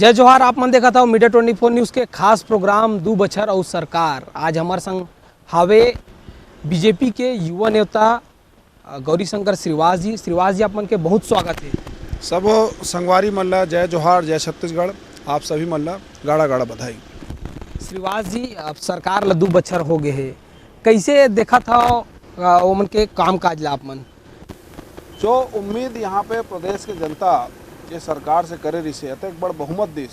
जय जोहार। आप मन देखा था मीडिया 24 न्यूज़ के खास प्रोग्राम दू बछर और सरकार। आज हमारे संग हावे बीजेपी के युवा नेता गौरी शंकर श्रीवास जी। श्रीवास जी, आप मन के बहुत स्वागत है। सब संगवारी मल्ला जय जोहार, जय छत्तीसगढ़। आप सभी मल्ला गाड़ा गाड़ा बधाई। श्रीवास जी, अब सरकार ला 2 बछर हो गए है, कैसे देखा था वो मन के काम काज ला? आप मन जो उम्मीद यहाँ पे प्रदेश के जनता के सरकार से करे रही से एक बड़ बहुमत दिस,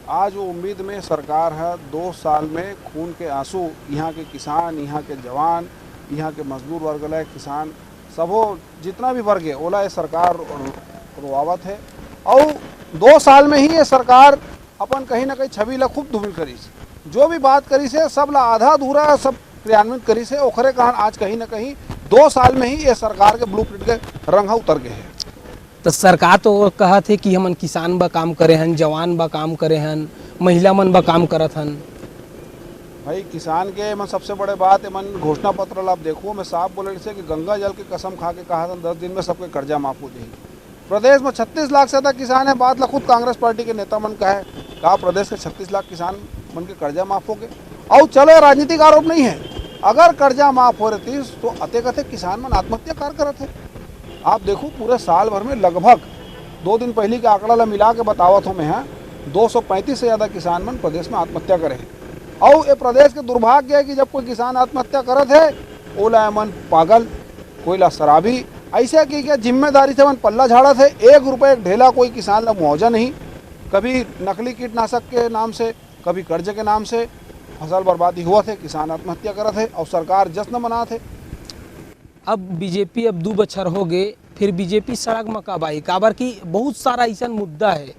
आज वो उम्मीद में सरकार है 2 साल में खून के आंसू यहाँ के किसान, यहाँ के जवान, यहाँ के मजदूर वर्ग ला किसान सबो जितना भी वर्ग है ओला ये सरकार रोआवत है। और 2 साल में ही ये सरकार अपन कहीं ना कहीं छवि ला खूब धूमिल करी से, जो भी बात करी से सब ला आधा अधूरा सब क्रियान्वित करी से, ओखरे कारण आज कहीं ना कहीं 2 साल में ही ये सरकार के ब्लूप्रिंट के रंग उतर गए हैं। तो सरकार तो कहा थे कि हमन किसान बा काम करे हन, जवान बा काम करे हन, महिला मन बा काम करत हन। भाई किसान के मन सबसे बड़े बात है, मन घोषणा पत्र ला आप देखो मैं साफ बोले से कि गंगा जल की कसम खा के कहा था 10 दिन में सबके कर्जा माफ हो जाएगी। प्रदेश में 36 लाख से ज़्यादा किसान है। बात ला खुद कांग्रेस पार्टी के नेता मन का है, कहा प्रदेश के 36 लाख किसान मन के कर्जा माफ हो गए। और चलो राजनीतिक आरोप नहीं है, अगर कर्जा माफ हो रही तो अते कथे किसान मन आत्महत्या कार करत है। आप देखो पूरे साल भर में लगभग 2 दिन पहले के आंकड़ा ला मिला के बतावत हूँ मैं 235 से ज़्यादा किसान मन प्रदेश में आत्महत्या करे हैं। और ये प्रदेश के दुर्भाग्य है कि जब कोई किसान आत्महत्या करत है ओला मन पागल, कोई ला शराबी, ऐसा कि क्या जिम्मेदारी से मन पल्ला झाड़ा थे। 1 रुपये एक ढेला कोई किसान ला मुआवजा नहीं, कभी नकली कीटनाशक के नाम से, कभी कर्ज के नाम से फसल बर्बादी हुआ थे, किसान आत्महत्या करत है और सरकार जश्न मना थे। अब बीजेपी अब 2 बछर हो गए, फिर बीजेपी सड़क में कब आई? काबर की बहुत सारा ऐसा मुद्दा है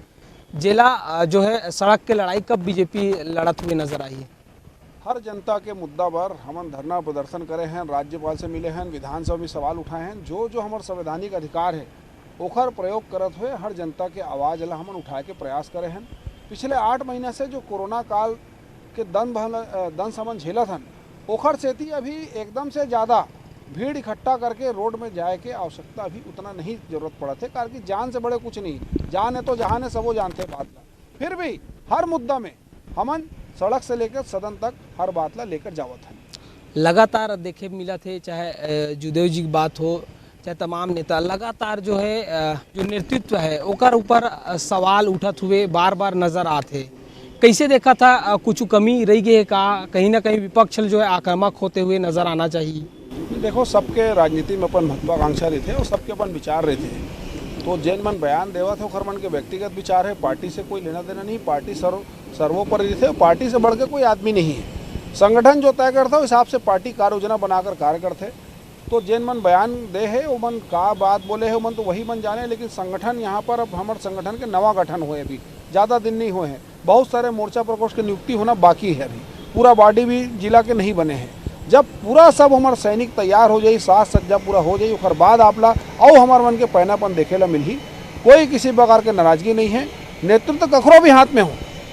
जेला जो है सड़क के लड़ाई कब बीजेपी लड़त हुए नजर आई है? हर जनता के मुद्दा पर हमन धरना प्रदर्शन करे हैं, राज्यपाल से मिले हैं, विधानसभा में सवाल उठाए हैं। जो हमारे संवैधानिक अधिकार है ओखर प्रयोग करत हुए हर जनता के आवाज़ ला हमन उठाए के प्रयास करे हैं। पिछले 8 महीने से जो कोरोना काल के दन समन झेलत हन ओखर सेती अभी एकदम से ज़्यादा भीड़ इकट्ठा करके रोड में जाए के आवश्यकता अभी उतना नहीं जरूरत पड़त है, कारण कि जान से बड़े कुछ नहीं, जान है तो जहान है सबो जानते बात ला। फिर भी हर मुद्दा में हमन सड़क से लेकर सदन तक हर बात ला लेकर जावत है। लगातार देखे मिला थे, चाहे जुदेव जी की बात हो चाहे तमाम नेता, लगातार जो है जो नेतृत्व है ओकर ऊपर सवाल उठत हुए बार बार नजर आते। कैसे देखा था, कुछ कमी रह गई है का? कहीं ना कहीं विपक्ष जो है आक्रामक होते हुए नजर आना चाहिए। देखो सबके राजनीति में अपन महत्वाकांक्षा रहते और सबके अपन विचार रहते हैं, तो जैन मन बयान देवा थे ओखर मन के व्यक्तिगत विचार है, पार्टी से कोई लेना देना नहीं। पार्टी सर्वोपरि थे, पार्टी से बढ़ के कोई आदमी नहीं है। संगठन जो तय करता है हिसाब से पार्टी कार्य योजना बनाकर कार्य करते, तो जैन मन बयान दे है वो मन का बात बोले है वो मन तो वही मन जाने। लेकिन संगठन यहाँ पर अब हमारे संगठन के नवा गठन हुए, अभी ज़्यादा दिन नहीं हुए हैं, बहुत सारे मोर्चा प्रकोष्ठ की नियुक्ति होना बाकी है, अभी पूरा बॉडी भी जिला के नहीं बने हैं। जब पूरा सब हमारे सैनिक तैयार हो जाए, साज सज्जा पूरा हो जाए, उसके बाद आपला और हमारे मन के पहनापन देखे ला मिली। कोई किसी प्रकार के नाराजगी नहीं है, नेतृत्व कखरो भी हाथ में हो,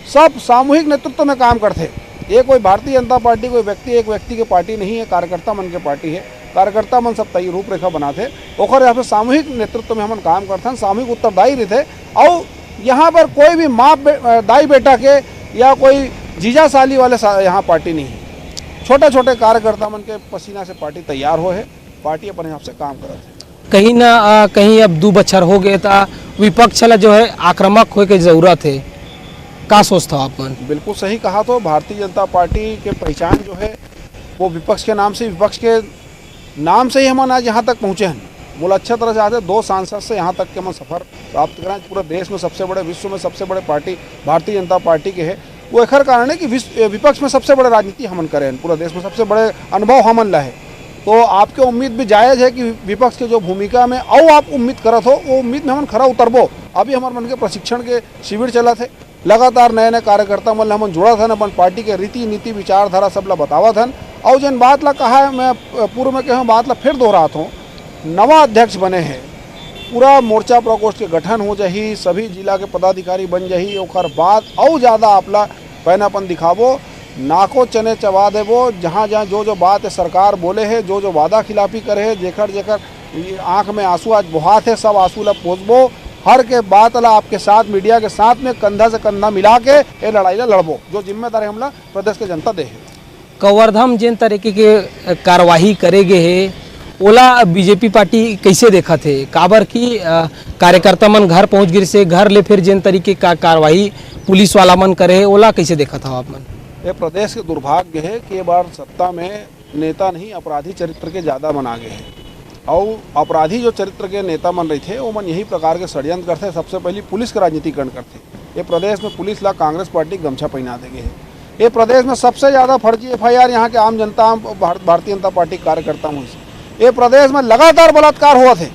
सब सामूहिक नेतृत्व में काम करते। ये कोई भारतीय जनता पार्टी कोई व्यक्ति एक व्यक्ति की पार्टी नहीं है, कार्यकर्ता मन की पार्टी है। कार्यकर्ता मन सब तय रूपरेखा बनाते ओखर यहाँ पे सामूहिक नेतृत्व में हम काम करते हैं, सामूहिक उत्तरदायी रहते। और यहाँ पर कोई भी दाई बेटा के या कोई जीजा साली वाले यहाँ पार्टी नहीं है। छोटे छोटे कार्यकर्ता मन के पसीना से पार्टी तैयार हो है, पार्टी अपने हिसाब से काम करत है। कहीं ना कहीं अब 2 बछर हो गए था, विपक्ष ला जो है आक्रामक होने की जरूरत है, का सोचता हो आप मन? बिल्कुल सही कहा। तो भारतीय जनता पार्टी के पहचान जो है वो विपक्ष के नाम से, विपक्ष के नाम से ही हम आज यहाँ तक पहुँचे हैं। बोला अच्छा तरह से आते 2 सांसद से यहाँ तक के हम सफ़र प्राप्त करें। पूरे देश में सबसे बड़े, विश्व में सबसे बड़े पार्टी भारतीय जनता पार्टी के है। वो एक कारण है कि विपक्ष में सबसे बड़े राजनीति हमन करें, पूरा देश में सबसे बड़े अनुभव हमन ला है। तो आपके उम्मीद भी जायज़ है कि विपक्ष के जो भूमिका में और आप उम्मीद करत हो वो उम्मीद में हमन खरा उतरबो। अभी हमारे मन के प्रशिक्षण के शिविर चला थे, लगातार नए नए कार्यकर्ता मन हमन जुड़ा था, अपन पार्टी के रीति नीति विचारधारा सब ला बतावा था। और जिन बात ला कहा है मैं पूर्व में कहा बात ला फिर दोहराता हूँ, नवा अध्यक्ष बने हैं, पूरा मोर्चा प्रकोष्ठ के गठन हो जाही, सभी जिला के पदाधिकारी बन जाही, ओखर बाद और ज़्यादा आपला पहनापन दिखावो, नाको चने चबा देवो। जहाँ जहाँ जो बात है सरकार बोले है, जो वादा खिलाफी करे है, जेकर आँख में आंसू आज बहात है, सब आंसू ला पोसबो हर के बात ला आपके साथ मीडिया के साथ में कंधा से कंधा मिला के ये लड़ाई ला लड़बो, जो जिम्मेदारी हमला प्रदेश के जनता दे है। कवर्धा में जिन तरीके के कार्यवाही करेगे है ओला बीजेपी पार्टी कैसे देखा थे? काबर की कार्यकर्ता मन घर पहुंच गिर से घर ले फिर जिन तरीके का कार्यवाही पुलिस वाला मन करे है ओला कैसे देखा था आप मन? ये प्रदेश के दुर्भाग्य है कि ये बार सत्ता में नेता नहीं अपराधी चरित्र के ज़्यादा मन आगे हैं, और अपराधी जो चरित्र के नेता मन रहे थे वो मन यही प्रकार के षड्यंत्र करते। सबसे पहले पुलिस के राजनीतिकरण करते। ये प्रदेश में पुलिस ला कांग्रेस पार्टी गमछा पहना देंगे है। ये प्रदेश में सबसे ज़्यादा फर्जी FIR यहाँ के आम जनता भारतीय जनता पार्टी कार्यकर्ता हुई से। ये प्रदेश में लगातार बलात्कार हुआ थे,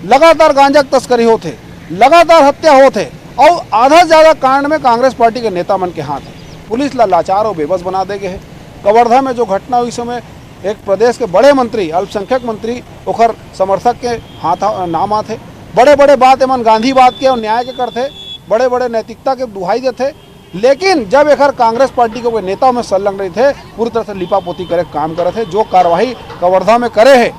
लगातार गांजा तस्करी होते, लगातार हत्या होते, और आधा से ज़्यादा कांड में कांग्रेस पार्टी के नेता मन के हाथ है। पुलिस ला लाचार और बेबस बना देंगे है। कवर्धा में जो घटना हुई समय एक प्रदेश के बड़े मंत्री अल्पसंख्यक मंत्री ओखर समर्थक के हाथ नाम आते, बड़े बड़े बात एमन गांधी बात के और न्याय के करते, बड़े बड़े नैतिकता के दुहाई देते, लेकिन जब एक कांग्रेस पार्टी के कोई नेता में संलग्न रहे थे पूरी तरह से लिपापोती करे काम करे थे। जो कार्रवाई कवर्धा में करे है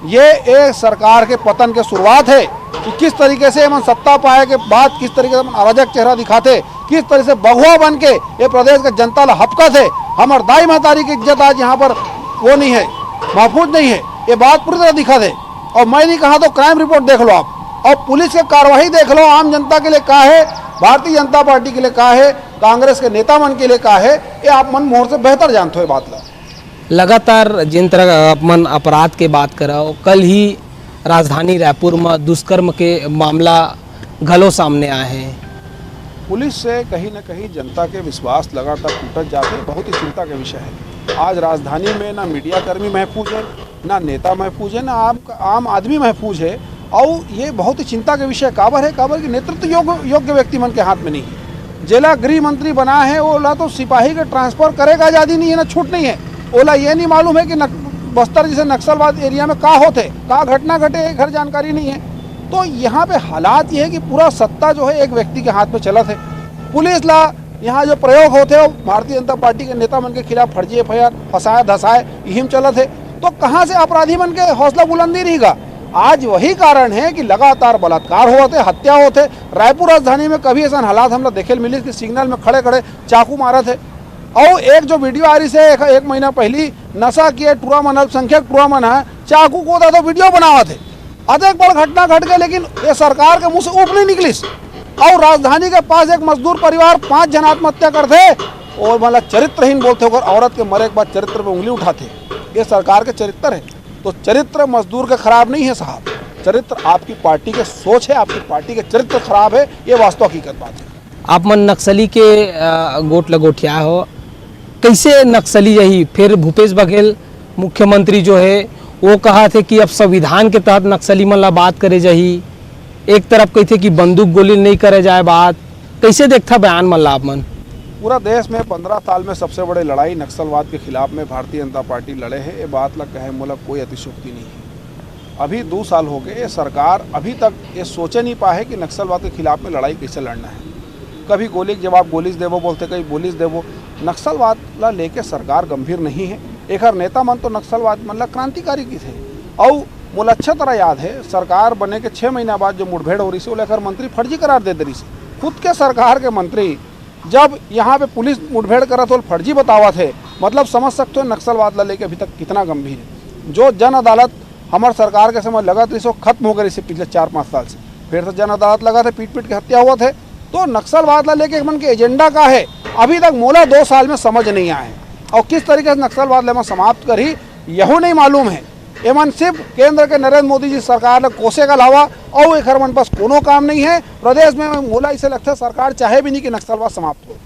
ये एक सरकार के पतन के शुरुआत है कि किस तरीके से एमन सत्ता पाए के बाद किस तरीके से अराजक चेहरा दिखाते, किस तरह से बगुआ बन के ये प्रदेश के जनता ला हपका थे। हमार दाई महतारी की इज्जत आज यहाँ पर वो नहीं है, महफूज नहीं है, ये बात पूरी तरह दिखा दे। और मैं नहीं कहा तो क्राइम रिपोर्ट देख लो आप, और पुलिस के कार्रवाई देख लो, आम जनता के लिए क्या है, भारतीय जनता पार्टी के लिए क्या है, कांग्रेस के नेता मन के लिए क्या है, ये आप मन मोहर से बेहतर जानते हो बात ला। लगातार जिन तरह आप मन अपराध के बात करो, कल ही राजधानी रायपुर में दुष्कर्म के मामला घलो सामने आए हैं। पुलिस से कहीं न कहीं जनता के विश्वास लगातार टूटत जाते, बहुत ही चिंता का विषय है। आज राजधानी में ना मीडिया कर्मी महफूज है, ना नेता महफूज है, ना आम आदमी महफूज है, और ये बहुत ही चिंता का विषय काबर है। काबर की नेतृत्व योग्य व्यक्ति मन के हाथ में नहीं है। जिला गृह मंत्री बना है ओला तो सिपाही के ट्रांसफर करेगा, आज़ादी नहीं है, ना छूट नहीं है। ओला ये नहीं मालूम है कि बस्तर जैसे नक्सलवाद एरिया में का होते, का घटना घटे, घर जानकारी नहीं है। तो यहाँ पे हालात ये है कि पूरा सत्ता जो है एक व्यक्ति के हाथ में चलत है। पुलिस ला यहाँ जो प्रयोग होते हो भारतीय जनता पार्टी के नेता मन के खिलाफ फर्जी FIR फंसाए धसाए यही में चलत है। तो कहाँ से अपराधी मन के हौसला बुलंदी रहेगा? आज वही कारण है कि लगातार बलात्कार होते, हत्या होते। रायपुर राजधानी में कभी ऐसा हालात हम लोग देखे मिली कि सिग्नल में खड़े खड़े चाकू मारा थे। और एक जो वीडियो आ रही से एक महीना पहली नशा किए टूरा मन अल्पसंख्यक टूरा मन है चाकू को तो वीडियो बनावा थे। अधिक बड़ घटना घट गई, लेकिन ये सरकार के मुंह से ऊप नहीं निकली। और राजधानी के पास एक मजदूर परिवार 5 जन आत्महत्या करते और मतलब चरित्रहीन बोलते होकर औरत के मरे के बाद चरित्र पे उंगली उठाते। ये सरकार के चरित्र है। तो चरित्र मजदूर का खराब नहीं है साहब, चरित्र आपकी पार्टी के सोच है, आपकी पार्टी के चरित्र खराब है, ये वास्तव हकीकत बात है। आप मन नक्सली के गोट लगोटिया हो, कैसे नक्सली यही फिर भूपेश बघेल मुख्यमंत्री जो है वो कहा थे कि अब संविधान के तहत नक्सली मन ला बात करे जाही, एक तरफ कहते कि बंदूक गोली नहीं करे जाए बात, कैसे देखता बयान मन ला आप मन? पूरा देश में 15 साल में सबसे बड़े लड़ाई नक्सलवाद के खिलाफ में भारतीय जनता पार्टी लड़े है। ये बात लग कहे मतलब कोई अतिशयोक्ति नहीं है। अभी 2 साल हो गए, ये सरकार अभी तक ये सोचे नहीं पाए कि नक्सलवाद के खिलाफ में लड़ाई कैसे लड़ना है। कभी गोली के जवाब गोलीस देवो बोलते, कहीं बोलीस देवो। नक्सलवाद ला लेके सरकार गंभीर नहीं है। एक नेता मन तो नक्सलवाद मतलब क्रांतिकारी की थे। और मुझे अच्छा तरह याद है सरकार बने के 6 महीना बाद जो मुठभेड़ हो रही से वो लेकर मंत्री फर्जी करार दे रही से। खुद के सरकार के मंत्री जब यहाँ पे पुलिस मुठभेड़ करा तो फर्जी बतावा थे, मतलब समझ सकते हो नक्सलवाद ला लेके अभी तक कितना गंभीर है। जो जन अदालत हमारे सरकार के समय लगा था खत्म हो गई इसे पिछले 4-5 साल से, फिर से जन अदालत लगा थे, पीट पीट के हत्या हुआ थे। तो नक्सलवाद ला लेके मन के एजेंडा का है अभी तक मोला 2 साल में समझ नहीं आए, और किस तरीके से नक्सलवाद लेमा समाप्त करी यही नहीं मालूम है। एमन सिर्फ केंद्र के नरेंद्र मोदी जी सरकार ने कोसे का अलावा और एक मन पास कोनो काम नहीं है। प्रदेश में मोला इसे लगता है सरकार चाहे भी नहीं कि नक्सलवाद समाप्त हो।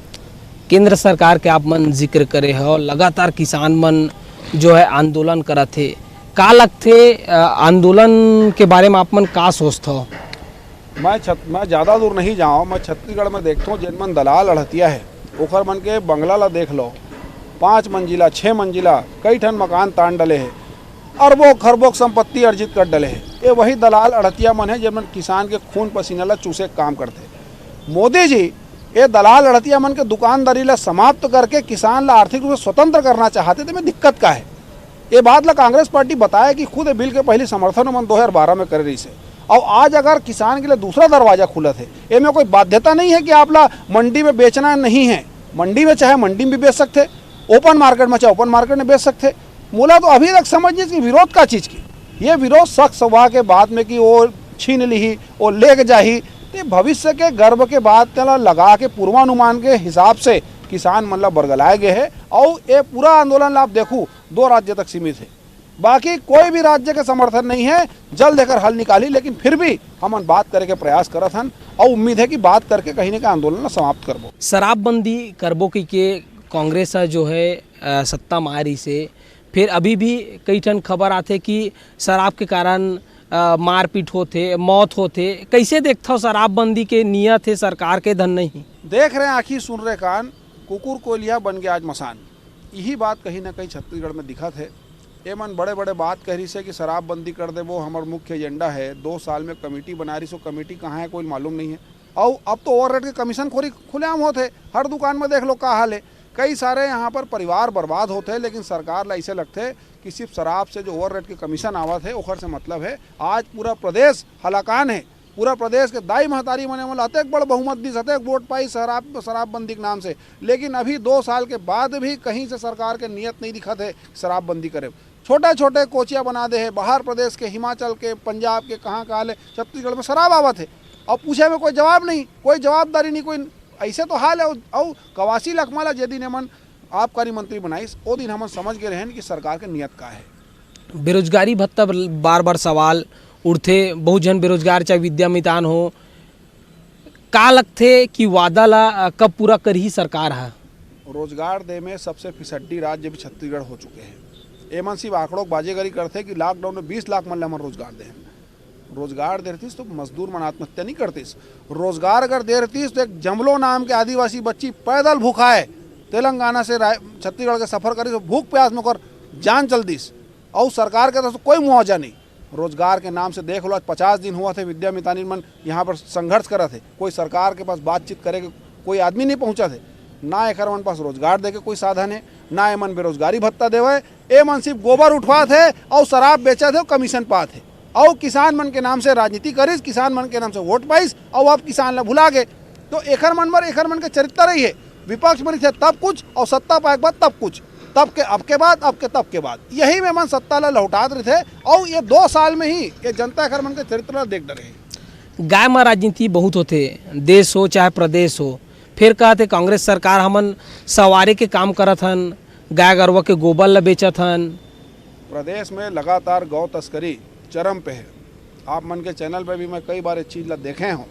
केंद्र सरकार के आप मन जिक्र करे हो, लगातार किसान मन जो है आंदोलन करत थे, का लगते आंदोलन के बारे में आप मन का सोचते हो? मैं ज़्यादा दूर नहीं जाऊँ, मैं छत्तीसगढ़ में देखता हूँ जिन मन दलाल अड़हतिया है ओखर मन के बंगला ला देख लो, 5 मंजिला 6 मंजिला कई ठन मकान तान डले है, अरबों खरबों संपत्ति अर्जित कर डले है। ये वही दलाल अड़हतिया मन है जिनमन किसान के खून पसीना ला चूसे काम करते। मोदी जी ये दलाल अड़हतिया मन के दुकानदारी ला समाप्त करके किसान ला आर्थिक रूप से स्वतंत्र करना चाहते थे। में दिक्कत का है ये बात ला कांग्रेस पार्टी बताया कि खुद बिल के पहले समर्थन मन 2012 में कर रही से, और आज अगर किसान के लिए दूसरा दरवाजा खुला थे, ये में कोई बाध्यता नहीं है कि आप ला मंडी में बेचना नहीं है, मंडी में चाहे मंडी में भी बेच सकते, ओपन मार्केट में चाहे ओपन मार्केट में बेच सकते। मूला तो अभी तक समझिए कि विरोध का चीज़ की, ये विरोध सख्त सभा के बाद में कि वो छीन ली, वो ले जाही, तो भविष्य के गर्भ के बाद लगा के पूर्वानुमान के हिसाब से किसान मतलब बरगलाए गए हैं। और ये पूरा आंदोलन आप देखो 2 राज्य तक सीमित है, बाकी कोई भी राज्य के समर्थन नहीं है। जल्द देकर हल निकाली, लेकिन फिर भी हम बात करे के प्रयास करत हन और उम्मीद है कि बात करके कहीं ना कहीं आंदोलन समाप्त करबो। शराबबंदी करबो की के कांग्रेस जो है सत्ता मारी से, फिर अभी भी कई ठन खबर आते कि शराब के कारण मारपीट होते, मौत होते। कैसे देखता हो शराबबंदी के नियत है सरकार के धन नहीं? देख रहे हैं आँखी, सुन रहे कान, कुकुर कोयलिया बन गया आज मसान। यही बात कहीं ना कहीं छत्तीसगढ़ में दिखा थे। ये मन बड़े बड़े बात कह रही से कि शराबबंदी कर दे, वो हमारा मुख्य एजेंडा है। 2 साल में कमेटी बना रही, सो कमेटी कहाँ है कोई मालूम नहीं है। और अब तो ओवर रेट के कमीशन खोरी खुलेआम होते, हर दुकान में देख लो क्या हाल है। कई सारे यहाँ पर परिवार बर्बाद होते हैं, लेकिन सरकार ला ऐसे लगते कि सिर्फ शराब से जो ओवर रेट के कमीशन आवत है ओखर से मतलब है। आज पूरा प्रदेश हलाकान है, पूरा प्रदेश के दाई महतारी मने वाला अतेक बड़ बहुमत दी, अतेक वोट पाई शराबबंदी के नाम से, लेकिन अभी 2 साल के बाद भी कहीं से सरकार के नियत नहीं दिखा थे शराबबंदी करे। छोटे छोटे कोचिया बना दे है, बाहर प्रदेश के, हिमाचल के, पंजाब के, कहाँ हाल है, छत्तीसगढ़ में शराब आवत है और पूछे में कोई जवाब नहीं, कोई जवाबदारी नहीं, कोई ऐसे तो हाल है। और 81 लाख माला जे दिन हमन आबकारी मंत्री बनाइस, वो दिन हमन समझ गए रहन कि सरकार के नियत का है। बेरोजगारी भत्ता बार बार सवाल उठते, बहुत जन बेरोजगार चाहे विद्या मितान हो, का लगते कि वादा ला कब पूरा करी सरकार है? रोजगार दे में सबसे फिसड्डी राज्य भी छत्तीसगढ़ हो चुके हैं। एमन सिर्फ आंकड़ों बाजेगरी करते कि लॉकडाउन में 20 लाख मन हमन रोजगार दे, रोजगार दे रही तो मजदूर मन आत्महत्या नहीं करतीस। रोजगार अगर दे रही तो एक जमलो नाम के आदिवासी बच्ची पैदल भूखा है, तेलंगाना से छत्तीसगढ़ के सफर करी तो भूख प्यास में कर जान चल दीस, और सरकार के तरफ से कोई मुआवजा नहीं। रोजगार के नाम से देख लो, आज 50 दिन हुआ थे विद्या मितानी मन यहाँ पर संघर्ष कर रहे थे, कोई सरकार के पास बातचीत करे कोई आदमी नहीं पहुँचा थे। ना एक मन पास रोजगार दे के कोई साधन है, ना एमन बेरोजगारी भत्ता देवे, एमन सिर्फ गोबर उठवा थे और शराब बेचा थे, कमीशन पा थे, और किसान मन के नाम से राजनीति करीस, किसान मन के नाम से वोट पाइस, और अब किसान ला भुला गए। तो एकर मन के चरित्र रही है, विपक्ष में थे तब कुछ और सत्ता पाए के बाद तब कुछ, तब के अब के बाद, अब के तब के बाद, यही में मन सत्ता ला लौटात रहे थे। और ये 2 साल में ही ये जनता एकर मन के चरित्र देख डरे। गाय में राजनीति बहुत होते, देश हो चाहे प्रदेश हो। फिर कहते कांग्रेस सरकार हमन सवारी के काम करत हन, गाय गरवा के गोबर ला बेचत हन। प्रदेश में लगातार गौ तस्करी चरम पे है। आप मन के चैनल पे भी मैं कई बार इस चीज़ ला देखे हूँ।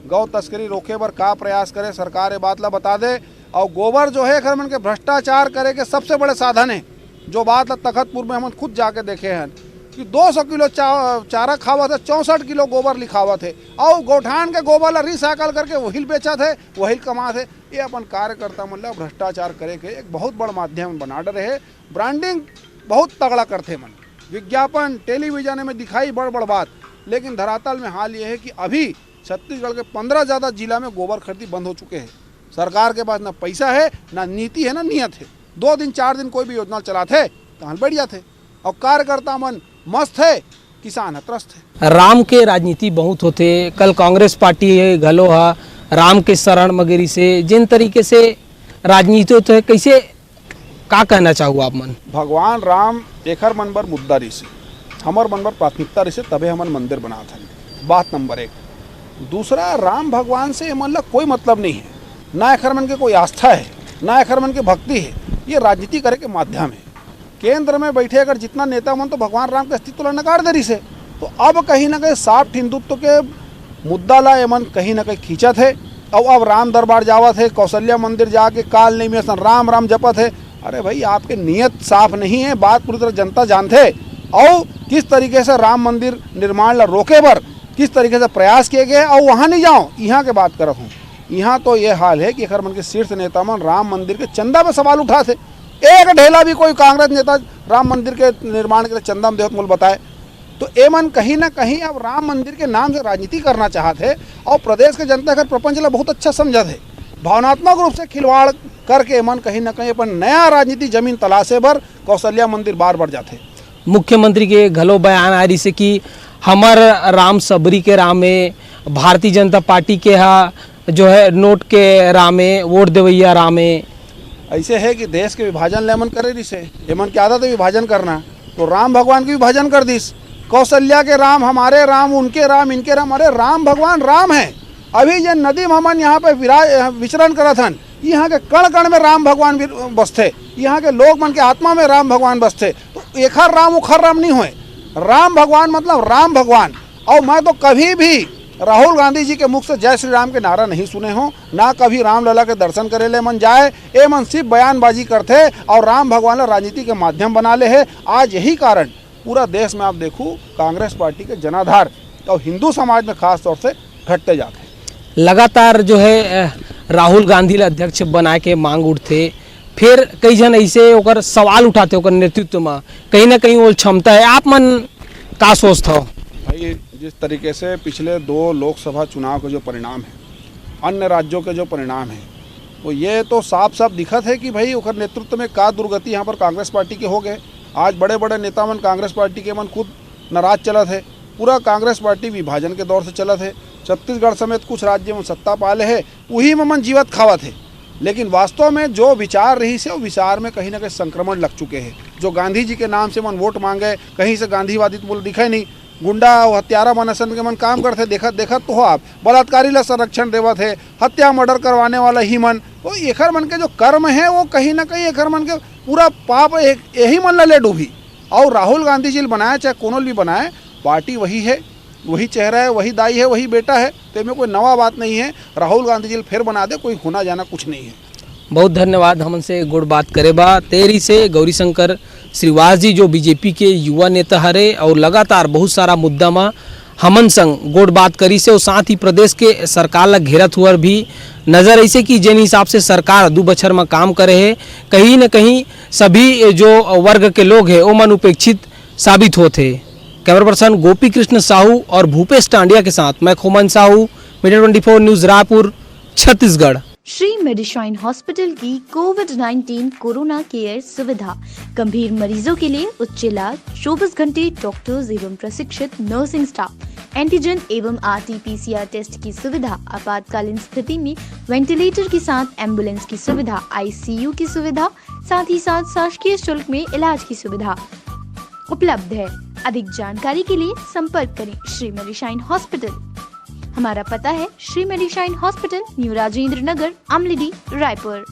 गौ तस्करी रोके बर का प्रयास करे सरकार, ये बात ला बता दे। और गोबर जो है खर मन के भ्रष्टाचार करे के सबसे बड़े साधन है। जो बात ला तखतपुर में हम खुद जाके देखे हैं कि 200 किलो चारा खावा थे, 64 किलो गोबर लिखावा थे, और गौठान के गोबर ला रिसाइकल करके वही बेचा थे, वही कमा थे। ये अपन कार्यकर्ता मतलब भ्रष्टाचार करे के एक बहुत बड़ा माध्यम बना डरे है। ब्रांडिंग बहुत तगड़ा करते मन, विज्ञापन टेलीविजन में दिखाई बड़ बड़ बात, लेकिन धरातल में हाल ये है कि अभी छत्तीसगढ़ के 15 ज़्यादा जिला में गोबर खरीदी बंद हो चुके हैं। सरकार के पास ना पैसा है, ना नीति है, ना नियत है। 2 दिन 4 दिन कोई भी योजना चलाते तो बढ़िया थे, और कार्यकर्ता मन मस्त है, किसान है त्रस्त है। राम के राजनीति बहुत होते, कल कांग्रेस पार्टी है घलो हा राम के शरण मगेरी से जिन तरीके से राजनीति होते है, कैसे का कहना चाहूँ आप मन? भगवान राम एकर मन बर मुद्दा रही से, हमार मन बर प्राथमिकता रही से, तबे हमन मंदिर बना था। बात नंबर 1। दूसरा, राम भगवान से मन ला कोई मतलब नहीं है, ना एकर मन के कोई आस्था है, ना एकर मन के भक्ति है। ये राजनीति करे के माध्यम है। केंद्र में बैठे अगर जितना नेता मन तो भगवान राम के अस्तित्व ला नकार दे रही से, तो अब कहीं ना कहीं साफ हिंदुत्व के मुद्दा ला एमन कहीं ना कहीं खींचत है। और अब राम दरबार जावत है, कौशल्या मंदिर जाके काल नहीं में राम राम जपत है। अरे भाई, आपके नियत साफ नहीं है, बात पूरी तरह जनता जानते। और किस तरीके से राम मंदिर निर्माण ला रोके बर किस तरीके से प्रयास किए गए, और वहाँ नहीं जाओ, यहाँ के बात करत हूँ। यहाँ तो ये हाल है कि अगर मन के शीर्ष नेता मन राम मंदिर के चंदा पे सवाल उठाते, एक ढेला भी कोई कांग्रेस नेता राम मंदिर के निर्माण के लिए चंदा में देवत मूल बताए, तो ये मन कहीं ना कहीं अब राम मंदिर के नाम से राजनीति करना चाहते। और प्रदेश के जनता अगर प्रपंच ला बहुत अच्छा समझत है, भावनात्मक रूप से खिलवाड़ करके मन कहीं ना कहीं अपन नया राजनीति जमीन तलाशे भर कौशल्या मंदिर बार बार जाते। मुख्यमंत्री के घलो बयान आ रही से कि हमर राम सबरी के रामे, भारतीय जनता पार्टी के जो है नोट के रामे, वोट देवैया रामे। ऐसे है कि देश के विभाजन ले मन करे रिसे, एमन की आदत है विभाजन करना, तो राम भगवान की विभाजन कर दिस। कौशल्या के राम, हमारे राम, उनके राम, इनके राम। अरे राम भगवान राम है। अभी जो नदी हमन यहाँ पे विचरण करत हन, यहाँ के कण कण में राम भगवान भी बसते, यहाँ के लोग मन के आत्मा में राम भगवान बसते। तो एखर राम उखर राम नहीं हुए, राम भगवान मतलब राम भगवान। और मैं तो कभी भी राहुल गांधी जी के मुख से जय श्री राम के नारा नहीं सुने हो, ना कभी रामलला के दर्शन करे ले मन जाए। ए मन सिर्फ बयानबाजी करते और राम भगवान राजनीति के माध्यम बना ले है। आज यही कारण पूरा देश में आप देखूँ कांग्रेस पार्टी के जनाधार और हिंदू समाज में खास तौर से घटते जाते हैं। लगातार जो है राहुल गांधी ला अध्यक्ष बना के मांग उठते, फिर कई जन ऐसे ओकर सवाल उठाते ओकर नेतृत्व में, कहीं ना कहीं वो क्षमता है। आप मन का सोचते हो? भाई जिस तरीके से पिछले 2 लोकसभा चुनाव के जो परिणाम है, अन्य राज्यों के जो परिणाम है, तो ये तो साफ साफ दिखत है कि भाई ओकर नेतृत्व में का दुर्गति यहाँ पर कांग्रेस पार्टी के हो गए। आज बड़े बड़े नेता मन कांग्रेस पार्टी के मन खुद नाराज चलत है। पूरा कांग्रेस पार्टी विभाजन के दौर से चलत है। छत्तीसगढ़ समेत कुछ राज्य में सत्ता पाले है, वही में मन जीवत खावत है। लेकिन वास्तव में जो विचार रही से वो विचार में कहीं ना कहीं संक्रमण लग चुके हैं। जो गांधी जी के नाम से मन वोट मांगे, कहीं से गांधीवादी तो बोल दिखे नहीं। गुंडा हत्यारा मनसन के मन काम करते, देखत तो हो आप। बलात्कारी ला संरक्षण देवत है, हत्या मर्डर करवाने वाला ही मन। तो एखर मन के जो कर्म है वो कहीं ना कहीं एखर मन के पूरा पाप यही मन ले डूबी। और राहुल गांधी जी बनाए चाहे कोनो भी बनाए, पार्टी वही है, वही चेहरा है, वही दाई है, वही बेटा है। तो इसमें कोई नवा बात नहीं है। राहुल गांधी जी फिर बना दे, कोई होना जाना कुछ नहीं है। बहुत धन्यवाद हमन से गुड़ बात करे बा। तेरी से गौरीशंकर श्रीवास जी जो बीजेपी के युवा नेता हरे और लगातार बहुत सारा मुद्दा में हमन संग गुड़ बात करी से, और साथ ही प्रदेश के सरकार ला घेरत हुआ भी नजर ऐसे कि जिन हिसाब से सरकार 2 बछर में काम करे है, कहीं न कहीं सभी जो वर्ग के लोग हैं वो मन उपेक्षित साबित होते। कैमरा पर्सन गोपी कृष्ण साहू और भूपेश टांडिया के साथ मैं Khoman Sahu, media 24 news Raipur, Chhattisgarh. Shri Medishine hospital की कोविड-19 कोरोना केयर सुविधा, गंभीर मरीजों के लिए उच्च इलाज, 24 घंटे डॉक्टर्स एवं प्रशिक्षित नर्सिंग स्टाफ, एंटीजन एवं RT-PCR टेस्ट की सुविधा, आपातकालीन स्थिति में वेंटिलेटर के साथ एम्बुलेंस की सुविधा, ICU की सुविधा, साथ ही साथ शासकीय शुल्क में इलाज की सुविधा उपलब्ध है। अधिक जानकारी के लिए संपर्क करें श्री मेडिशाइन हॉस्पिटल। हमारा पता है श्री मेडिशाइन हॉस्पिटल, न्यू राजेंद्र नगर, अमलीडीह, रायपुर।